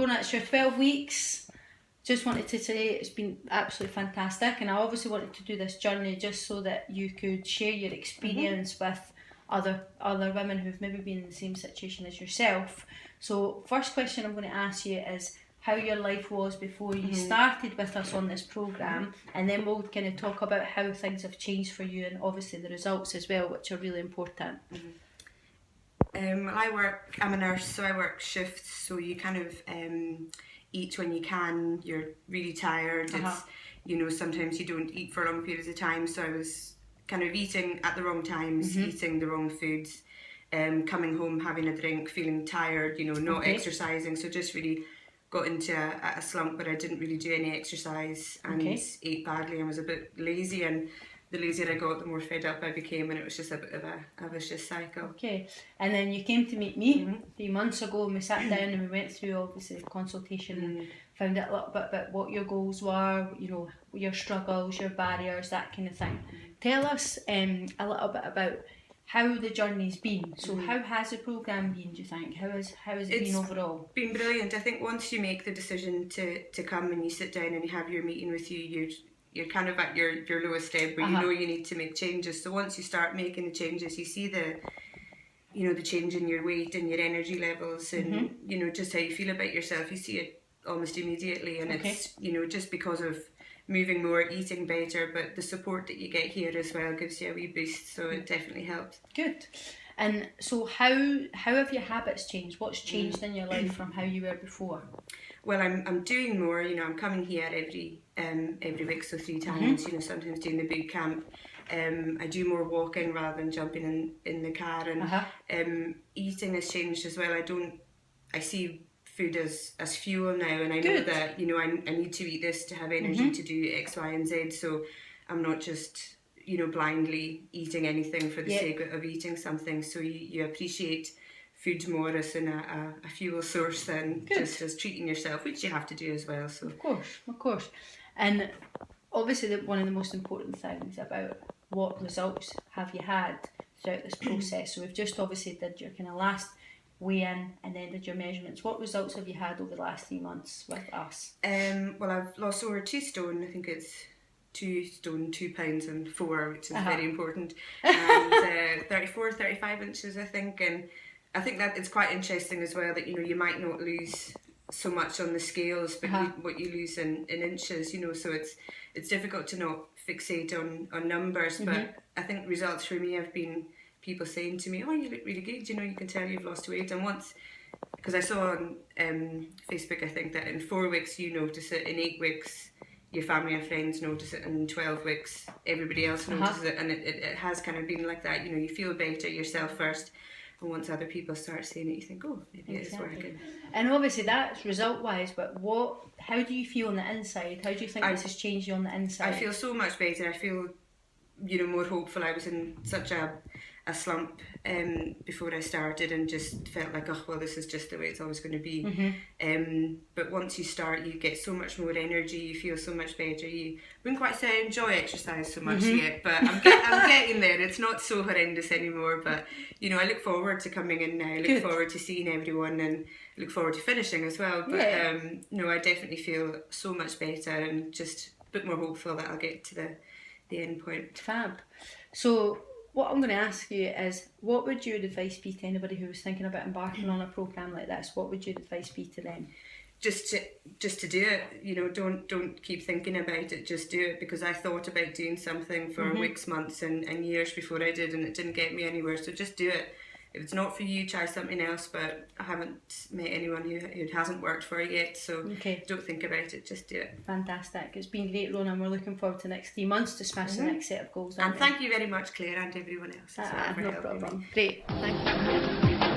Rhona, it's your 12 weeks. Just wanted to say it's been absolutely fantastic, and I obviously wanted to do this journey just so that you could share your experience with other women who've maybe been in the same situation as yourself. So first question I'm going to ask you is how your life was before you started with us on this programme, and then we'll kind of talk about how things have changed for you and obviously the results as well, which are really important. I'm a nurse, so I work shifts, so you kind of eat when you can. You're really tired. It's, you know, sometimes you don't eat for long periods of time, so I was kind of eating at the wrong times, eating the wrong foods, coming home, having a drink, feeling tired, you know, not exercising, so just really got into a slump where I didn't really do any exercise and ate badly and was a bit lazy, and the lazier I got, the more fed up I became, and it was just a bit of a vicious cycle. Okay, and then you came to meet me 3 months ago, and we sat down and we went through obviously the consultation and found out a little bit about what your goals were, you know, your struggles, your barriers, that kind of thing. Tell us a little bit about how the journey's been. So how has the programme been, do you think? How has it been overall? It's been brilliant. I think once you make the decision to come and you sit down and you have your meeting with you, you're kind of at your lowest ebb where you know you need to make changes. So once you start making the changes, you see the change in your weight and your energy levels and you know, just how you feel about yourself. You see it almost immediately, and it's, you know, just because of moving more, eating better, but the support that you get here as well gives you a wee boost, so it definitely helps. Good. And so how have your habits changed? What's changed in your life from how you were before? Well, I'm doing more, you know, I'm coming here every week, so 3 times, you know, sometimes doing the boot camp. I do more walking rather than jumping in the car, and eating has changed as well. I see food as fuel now, and I know that, you know, I need to eat this to have energy to do X, Y and Z, so I'm not just, you know, blindly eating anything for the sake of eating something. So you appreciate food more as in a fuel source than just as treating yourself, which you have to do as well. So of course. And obviously one of the most important things about what results have you had throughout this process. So we've just obviously did your kind of last weigh-in and then did your measurements. What results have you had over the last 3 months with us? Well, I've lost over 2 stone. I think it's 2 stone, 2 pounds and 4, which is very important. And 35 inches, I think. And I think that it's quite interesting as well that, you know, you might not lose so much on the scales, but what you lose in inches, you know, so it's difficult to not fixate on numbers. But I think results for me have been people saying to me, oh, you look really good, you know, you can tell you've lost weight. And once, because I saw on Facebook, I think that in 4 weeks you notice it, in 8 weeks your family and friends notice it, and in 12 weeks everybody else notices it, and it has kind of been like that, you know, you feel better yourself first, and once other people start saying it, you think, oh, maybe it is working. And obviously that's result-wise, but how do you feel on the inside? How do you think this has changed you on the inside? I feel so much better. I feel, you know, more hopeful. I was in such a slump before I started, and just felt like, oh, well, this is just the way it's always going to be. But once you start, you get so much more energy, you feel so much better. You wouldn't quite say I enjoy exercise so much yet, but I'm getting there. It's not so horrendous anymore, but, you know, I look forward to coming in now. I look forward to seeing everyone, and look forward to finishing as well. But no, I definitely feel so much better, and just a bit more hopeful that I'll get to the end point. Fab. So what I'm going to ask you is, what would your advice be to anybody who was thinking about embarking on a programme like this? What would your advice be to them? Just to do it, you know, don't keep thinking about it, just do it, because I thought about doing something for weeks, months and years before I did, and it didn't get me anywhere, so just do it. If it's not for you, try something else, but I haven't met anyone who it hasn't worked for yet, so don't think about it, just do it. Fantastic. It's been great, Rhona, and we're looking forward to the next 3 months to smash the next set of goals. And thank you very much, Claire, and everyone else. No problem. Great. Thank you.